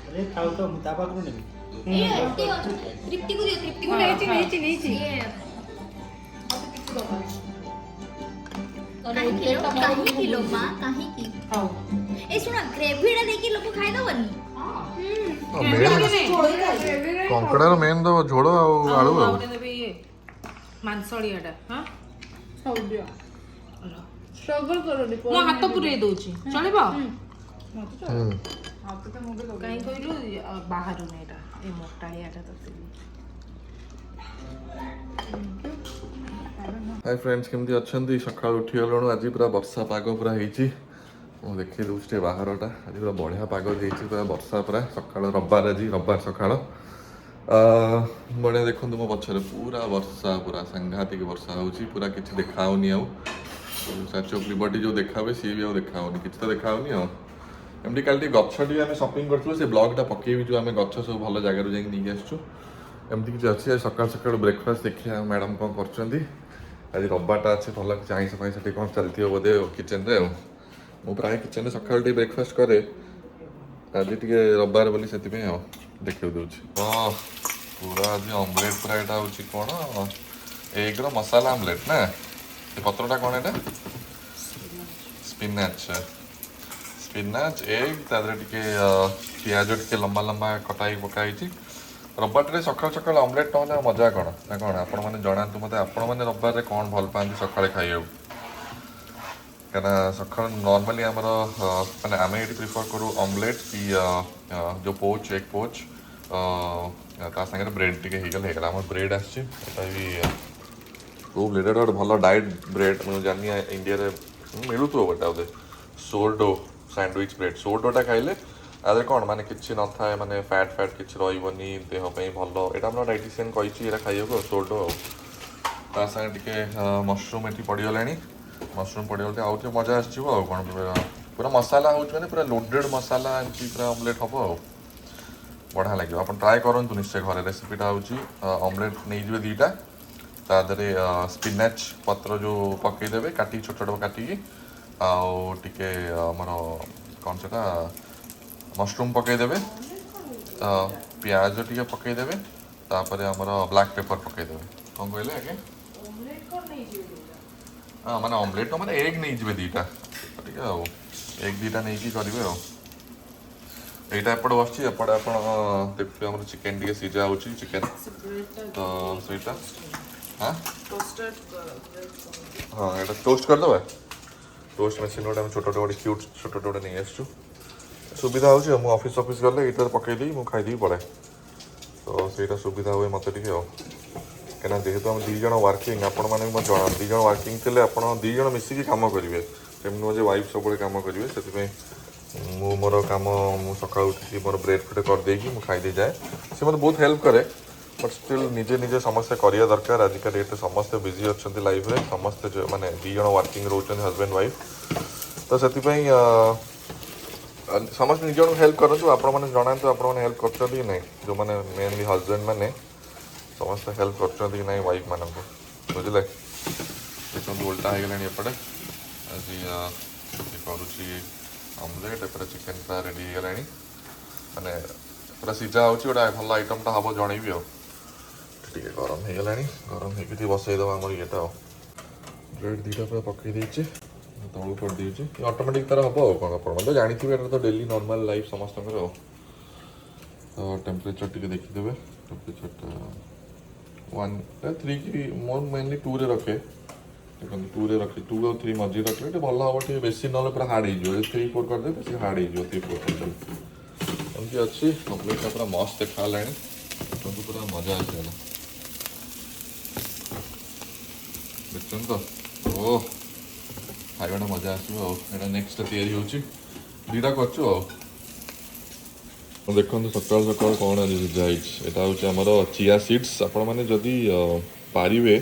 अरे खाओ तो मुताबा करो नहीं ये तृप्ति को दियो तृप्ति को नहीं काहे किलो मां काहे की ए सुना ग्रेवीडा देखि लोक खाइ दबनी कंकड़ार मेन तो झोल आलू मांसड़ियाटा हाँ स्ट्रगल करो मो हाथ पुरे दउची चलिबो हाथ तो मुबे दो काई कहलु बाहर नै एटा ए मोटालियाटा तो हाय फ्रेंड्स केमती अच्छंती सकाळ उठी गलणु आज पूरा वर्षा पाग पूरा हेची मु देखि दूसटे बाहरटा आज पूरा बढ़िया पाग देछि पूरा वर्षा पूरा सकाळ रविवार सकाळ बड़े देखो मो पछरे पूरा वर्षा पूरा सांघातिक वर्षा होची पूरा किछि देखाउनी आउ स्टैच्यू ऑफ लिबर्टी जो देखा हुए सी भी आउ देखाउनी किछि तो देखाउनी आ एमडी काल गछटी आम शॉपिंग करथलो से ब्लॉगटा पकेबी जो आम गछ सब भल जगह रू जाई नहीं आसछु एमती किछि अछि सकाळ सकाळ ब्रेकफास्ट देखिया मैडम कोन करछंती आज रविवारटा अच्छे भल आइस फाइस कौन चलती बोधे किचन रे मु प्राय किचन में सकाल ब्रेकफास्ट करे आज टे रविवार बोली से देखिए दूसरी पूरा आज ऑमलेट पूरा यहाँ हूँ कौन एग मसाला ऑमलेट ना ये पत्रटा कौन है स्पिनाच एग तादे टे पियाज टे लंबा लंबा कटाई पकाई रविवार सकाल सकाल ऑमलेट ना मजा कौन ना कौन आपण मैंने जनातु मत आपण मैंने रविवार कौन भल पाती सका खाइबा क्या सका नॉर्मली आमर माने आम ये प्रिफर करूँ ऑमलेट कि जो पोच एग पोच सागर ब्रेड टे होगला आम ब्रेड आसी ब्रेड गोटे भल डाइट ब्रेड मुझे जानी इंडिया मिलू गोटे बोधे सोरडो सैंडविच ब्रेड सोरडोटा खाइले आदे कौन माने किसी न था माने फैट फैट किसी रही देहपाई भल यहाँ आम डाइटिशियन कही खाइबो सोरडो ता सागे टिके मशरूम ये पड़गला मशरूम पड़गले आउ मजा आसो कौन पूरा मसाला हो पूरा लोडेड मसाला एमती पूरा ऑमलेट हम बढ़िया लगे आप ट्राए करूँ निश्चय घर रेसिपीटा हूँ ऑमलेट नहीं जी दीटा तादे स्पिनाच पत्र जो पकईदे काटी छोट छोट काटिकी आउ टिके आमर कौन से मशरूम पकईदे पियाज टे पकईदे तापर आमर ब्लैक पेपर पकईदे कौन कहले आगे हाँ मैंने ऑमलेट मैंने एग नहीं जी दीटा ठीक है एग दीटा नहीं करेंगे यहाँ एपटे बस एपटे आप देखिए आम चिकेन टे सीझा हो चिकेन तो सहीटा हाँ हाँ ये टोस्ट करदे टोस्ट मेसीन गोटे छोट गोटे क्यूट छोट गोटे नहीं आसु सुविधा हो ऑफिस ऑफिस गले ये पकईदी मुझे खाईदी पड़े तो सहीटा सुविधा हुए मत टे कहीं जेहेतु आम दीज वर्किंग आपण मैंने दीज वर्किंग थे आप दीज मिसिकी कम करेंगे सेमती मुझे वाइफ सब कम करेंगे से मु मोर कम मु सका उठी मोर ब्रेड फ्रेड करदे मुझे खाईदे जाए से मतलब बहुत हेल्प करे बट स्टिल निजे निजे समस्ते करिया दरकार आजिका डेट समस्ते बिजी अच्छा लाइफ में समस्ते माने दीज वर्किंग रोचन हजबैंड वाइफ तो से समस्त निज हेल्प करूँ आप जनातु आप हेल्प कर ना जो मैंने मेनली हजबैंड मैंने समस्त हेल्प कर ना वाइफ मान बुझे देखो उल्टा हो गला एपटे आज करुच्ची ऑमलेट एपटे चिकेन फ्राए रेडी हो गला माने पूरा सीझा हो गोटे भल आइटमटा हम जनइबी टे गरम हो गला गरम हो बसईद आम येटा ब्रेड दीटा पूरा पकई देचे तलू कर देचे ऑटोमेटिक तार हम कौन आप जानी तो डेली नॉर्मल लाइफ समस्त तो टेम्परेचर टे देखीदे टेम्परेचर 1 3 की मोर मेनली 2 रे रखे देखो 2 रे रखे 2 और 3 मझी रखले भल हम टे बेसी ना पूरा हार्ड हो 3 4 करदे बेसी हार्ड हो 3 4 करदे एमती अच्छी ऑमलेटा पूरा मस्त देखा पूरा मजा आसगला देखते तो ओ खाइबाटा मजा आसो नेक्स्ट तैयारी हो दीटा कर देखो सका सका कौन आज सिझाई यहाँ हूँ आमर चिया सीड्स आपण मैंने जदि पारे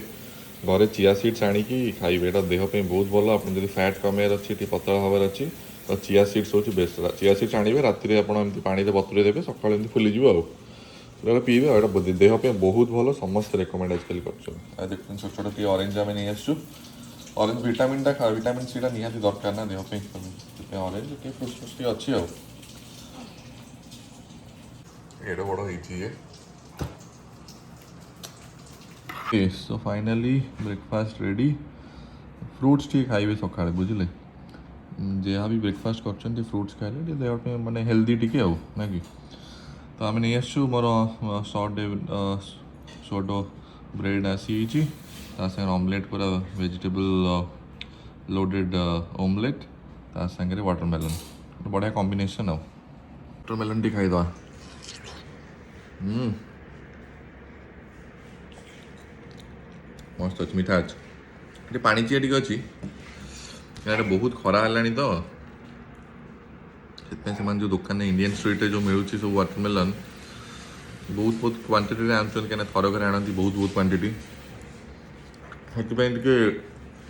घरे चिया सीड्स आणिकी खाइबे यहाँ देहपाई बहुत भल आप फैट कमार अच्छी पतला हबार अच्छी तो चिया सीड्स हूँ बेस्ट चिया सीड्स आणवे राति आपड़ी पानी बतुरे देते सका फुलीज पूरा पीबे और देहपाई बहुत भल समस्त रेकमेंड आजकल कर देखते छोट छोट टी ऑरेंज आम नहीं आसु ऑरेंज विटामिन विटामिन सी निहाती दरकार ना देहपाई ऑरेंज टी फ्रुट्स फ्रुट्स अच्छी एड बड़ ये so finally breakfast ready fruits टी खाइबे सका बुझे जहाँ भी ब्रेकफास्ट कर फ्रूट्स खाइले देह माने हेल्दी टी ना कि तो आम नहीं आसु मोर सॉर्ट ब्रेड आसी संगे ऑमलेट पूरा वेजिटेबल लोडेड ऑमलेट ता संगे वाटरमेलन बढ़िया कॉम्बिनेशन वाटरमेलन टी खाई मस्त अच्छे मीठा अच्छे पानी चिया टी अच्छी बहुत खरा है तो से जो दुकान इंडियन स्ट्रीट जो मिलूँ सब वाटरमेलन बहुत बहुत क्वांटिटी आनुन क्या थरक आनती बहुत बहुत क्वांटिटी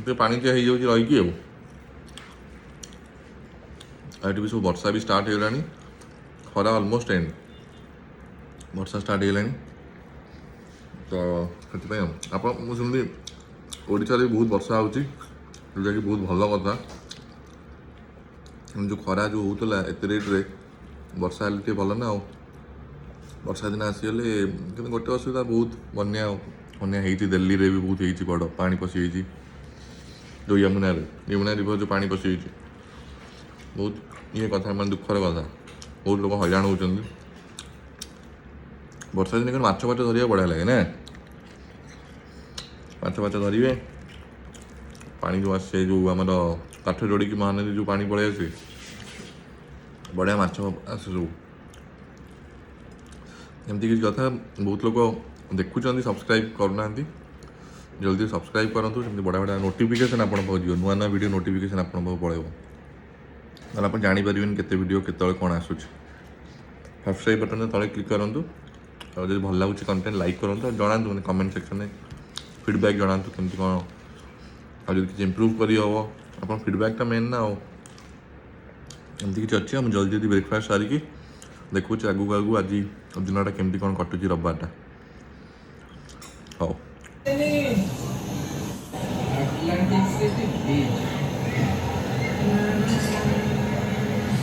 से पानी चिया हो रही भी सब वर्षा भी स्टार्ट हो खरा ऑलमोस्ट एंड वर्षा स्टार्ट हो तो से आप शुणी ओडिशा भी बहुत वर्षा होची जोटा कि बहुत भल कथा जो खरा जो होता एत रेट्रे वर्षा हेल्ले भल ना वर्षा दिन आसीगले कि गोटे असुविधा बहुत बन्या बन्या दिल्ली रे भी बहुत होती बड़ पा पशि जो यमुना रिवर जो पा पशि बहुत ये कथा मैं दुखर कथा बहुत लोग हैरान होती वर्षा दिन माछ फाच धरिया बढ़िया लगे ना माछ फाच धरवे पानी जो आसे जो आम काठ जोड़ी महानदी जो पानी पड़े आसे बढ़िया माछ आसे सब एमती किसी कथा बहुत लोग देखुं सब्सक्राइब करना जल्दी सब्सक्राइब करूँ बढ़िया बढ़िया नोटिफिकेशन आप नुआ नुआ वीडियो नोटिफिकेशन आप पड़े ना आप जापर केते वीडियो केत कौन आसूँ सब्सक्राइब बटन तले क्लिक करूँ और जब भल लगुच कंटेंट लाइक करूँ जनातु मैंने कमेंट सेक्शन में फीडबैक जनातु केमती कौन आज किसी इम्प्रूव करी हम आप फीडबैकटा मेन ना एमती किसी अच्छे हम जल्दी जल्दी ब्रेकफास्ट सारिकी देखुच आगू आगू आज दिनटा केमती कौन कटुची रविवारटा हाँ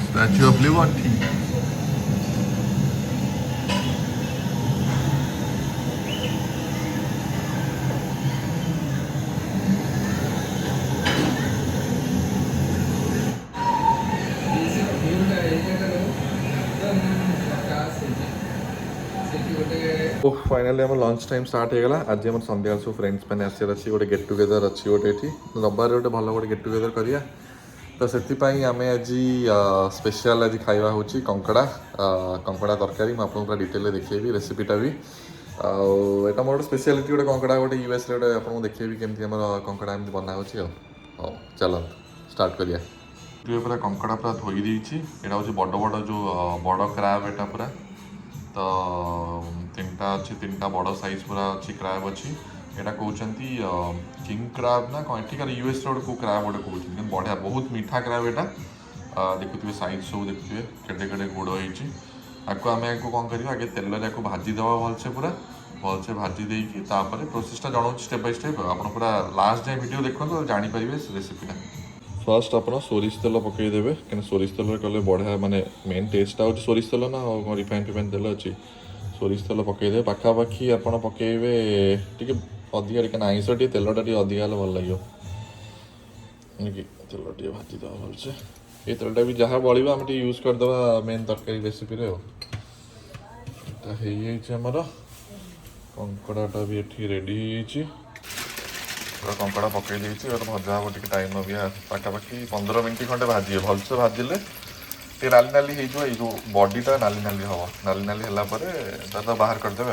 स्टैच्यू ऑफ लिबर्टी फाइनाली आम लंच टाइम स्टार्ट होगा आज आम संध्या सब फ्रेंड्स मैंने आसार अच्छी गोटे गेट टुगेदर अच्छी गोटे रविवार गोटे भल गोटे गेट टुगेदर करिया तो से आम आज स्पेशल आज खाଇବା हूँ कंकड़ा कंकड़ा तरकारी मुझे आपको पूरा डिटेल देखिए रेसिपीटा भी आटा मोर गोटे स्पेशलिटी गोटे कंकड़ा गोटे यूएस गोटे आपको देखिए केमती आम कंकड़ा एमती बना हाँ चलो स्टार्ट करिया पूरा कंकड़ा पूरा धोई देती यहाँ हूँ बड़ बड़ जो बड़ क्राब एटा पूरा तो तीनटा अच्छी तीनटा बड़ साइज पूरा अच्छी क्राब अच्छी यहाँ कहते किंग क्राब ना कौन एठिकार यूएस गोटे क्राब गोटे कहते बढ़िया बहुत मीठा क्राब यहाँ देखुए साइज सब देखुए केटे केटे गोड़ होती आपको आम या कौन कर आगे तेल भाजीदे भलसे पूरा भलसे भाजी देकी प्रोसेसटा जनाऊँ स्टेप बाय स्टेप आप पूरा लास्ट जाए वीडियो देखो जानीपर रेसिपीटा फर्स्ट आप सोरिष तेल पकईदे क्या सोरिष तेल कले बढ़िया माने मेन टेस्टा हूँ सोरिष तेल ना रिफाइन फिफाइन तेल अच्छी सोरिष तेल पकईदे पाखापाखि आप पकईबे टी अधिका क्या आईस टे तेलटा टे अधिका भल लगे तेल टे भाजीद भलसे ये तेलटा भी जहाँ बड़ा आम यूज करदे मेन तरकारी रेसिपी आमर कंकड़ाटा भी ये रेडी पूरा कंकड़ा पकई देती और भजा हम टे टाइम भी पाखापाखि 15 मिनट खंडे भाजी भलसे भाजिले टे नाली नाली हो जो बॉडीटा नाली नाली हम नाली नाली है बाहर करदे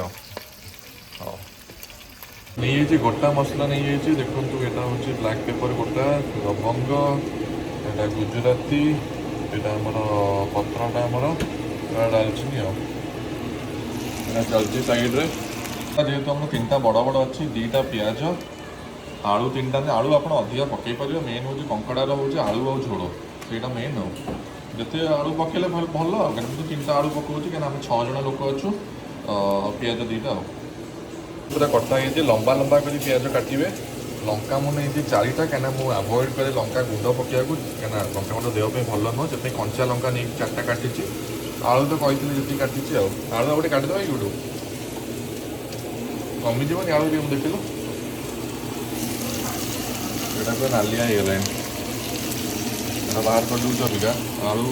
हाँ नहीं गोटा मसला नहीं देखो यहाँ हूँ ब्लैक पेपर गोटा लवंग एटा गुजराती यहाँ आमर पत्रटा आमर डालचिनी चलती साइड्रे जेहेतु आम तीन बड़ बड़ अच्छी दीटा पिज आलू तीन आलू आप अधिका पकई पारे मेन हूँ कंकड़ार हूँ आलू और झोल से मेन जिते आलू पकड़े भल कि तीन आलू पकाऊँ क्या आम 6 जन लोक अच्छु पिज दीटा पूरा कटा है लंबा लंबा कर पिज काटे लंका मुझे 4टा क्या मुझे आभोड करे लंका गुंड पकड़ा क्या लंका गुंड देहपाई भल नुह से कंचा लंका नहीं 4टा काटी आलू तो कही जी काटी आलू गोटे काटिदेव कि गोटे कमिजनी आलू ଟିକେ ଦେଖିଲୁ ଏଇଟା ପୁରା ନାଲିଆ ହେଇଗଲାଣି ଏଇଟା ବାହାର କରିଦେଉଛି ଅବିକା ଆଳୁ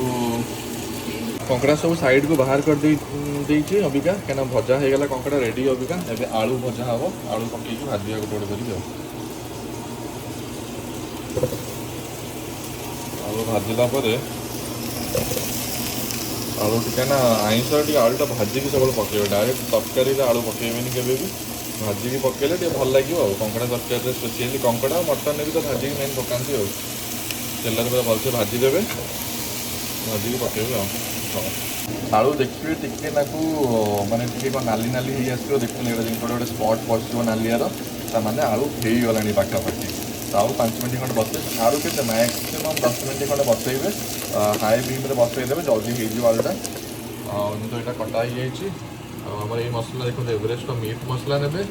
କଙ୍କଡ଼ା ସବୁ ସାଇଡ଼କୁ ବାହାର କରିଦେଇଛି ଅବିକା କାହିଁକିନା ଭଜା ହେଇଗଲା କଙ୍କଡ଼ା ରେଡ଼ି ଅବିକା ଏବେ ଆଳୁ ଭଜା ହେବ ଆଳୁ ପକେଇକି ଭାଜିବା ଗୋଟେ ଗୋଟେ କରିବି ଆଉ ଆଳୁ ଭାଜିଲା ପରେ आलू टिके ना आईंस टे आलूटा भाजिकी सब पकेबे डायरेक्ट तरकारी आलू पकेबेनि केबे भी भाजिकी पकेले टे भल लगे कंकड़ा तरकारी स्पेशली कंकड़ा मटन भी तो भाजिकी मेन पकाती तेल पूरा भलसे भाजीदेवे भाजिकी पकेबे आलू देखिए टिके नाकू माने टिके कौन नाली नाली हो आसो देखते जिन गोटे स्पट पशो नालियार ताने आलू हो गलानी पाखापाखि आउ 5 मिनट खंडे बस आलू के मैक्सिमम 10 मिनट खंडे बसइबे हाई बीम्रे बसईदेवे जल्दी हो आलूटा तो यहाँ कटा ही आम ये मसला देखो एवरेस्ट मीट मसला ने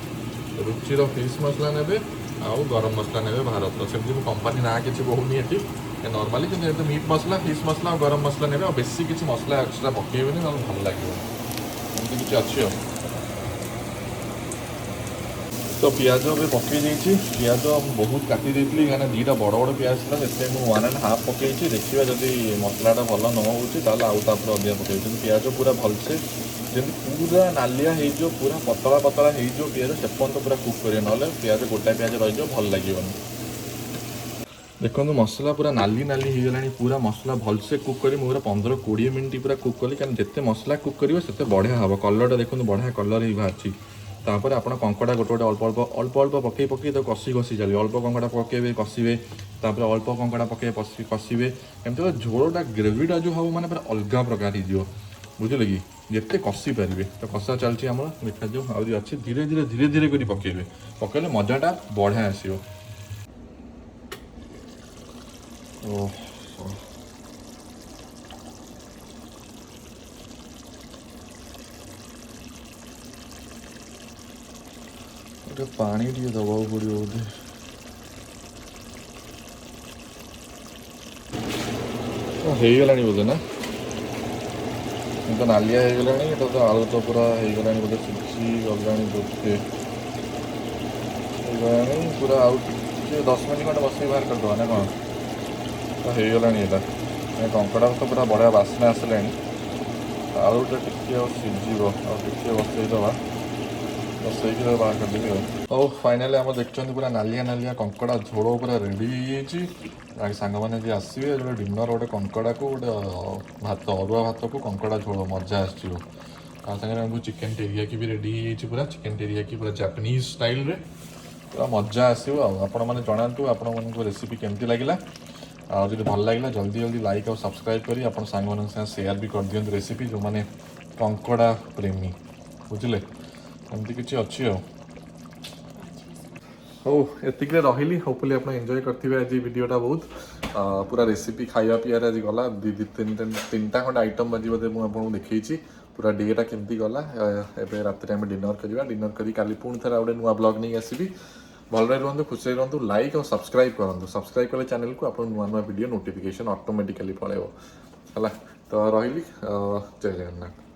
रुचिर फिश मसला ने आउ गरम मसला ने भारत सेमती कंपानी ना कि कहूनी ये नॉर्मली कि मीट मसला फिश मसला और गरम मसला ने बेसी किसी मसला एक्सट्रा पकेबेनि ना भल लगे एमती किसी अच्छी तो पियाज भी पकई देती पियाज बहुत काटी देती कहीं दुटा बड़ बड़ पियाज था से 1.5 पकई देखिए जदि मसलाटा भल न होता आउटा अधिक पकई पियाज पूरा भलसे जमी पूरा नालिया हो पूरा पतला पतला हो पियाज सेपन तो पूरा कुक करें ना पियाज गोटा पियाज रही भल लगे देखो मसला पूरा नाली नाली हो गला पूरा मसला भलसे कुक कर पूरा 15-20 मिनट पूरा कुक कली क्या जिते मसला कुक करेंगे से बढ़िया हम कलरटा देखो बढ़िया कलर ही बाहर तापर आप कंकड़ा गोटे गोटे अल्प अल्प अल्प अल्प पकई पकई तो कषि कषि चलिए अल्प कंकड़ा पकेबे कषिबे तापर अल्प कंकड़ा पके कषिबे एमती झोलटा ग्रेवीटा जो हम मैंने पूरा अलग प्रकार हो बुझे कि जिते कषि पारे तो कषा चलती आम देखा जो आज अच्छी धीरे धीरे धीरे धीरे कर पकेबे पकेले मजाटा बढ़िया आसो पानी टे दबा पड़ो बोधे हो बोधे ना तो नालिया हो गला तो आलू तो पूरा हो गला बोधे सिझी गला बोधे पूरा आउ 10 मिनट खंडे बस बाहर करदे ना कौन तो हो गला कंकड़ा तो पूरा बढ़िया बास्ना आसला आलूटा टे सीझ टे बसईदबा बसईक बाहर करदेवी और फाइनाली आम देखते पूरा नालिया नालिया कंकड़ा झोल पूरा रेडी हो सांग मैंने जी आसवे जो डिनर गोटे कंकड़ा को गोटे भात अरुआ भात को कंकड़ा झोल मजा आगे चिकेन टेरियाकी भी रेडी हो पूरा चिकेन टेरियाकी पूरा जापानीज स्टाइल रे पूरा मजा आसो आपण मैंने जनातु आपण मानक रेसिपी केमती लगे आज भल लगे जल्दी जल्दी लाइक और सब्सक्राइब करी आप सांग मान शेयर भी कर दिखाँ रेसिपी जो मैंने कंकड़ा प्रेमी बुझे एमती किसी अच्छी हो एतिक रही होपफुली आप एंजॉय करते आज वीडियोटा बहुत पूरा रेसिपी खाଇବା ପିଇବାରେ आज गला 3टा खंडे आइटम बाजी बोधे मुझे देखी पूरा डेटा केमती गला एवं रात आम डिनर करवा डिनर करी काली पुणी थे गोटे नुआ ब्लॉग नहीं आसबि भल रुहतु खुशी रुहतु लाइक और सब्सक्राइब करूँ सब्सक्राइब कले चैनल को आप नुआ नुआ वीडियो नोटिफिकेशन ऑटोमेटिकली पड़ेगा है तो रही जय जगन्नाथ।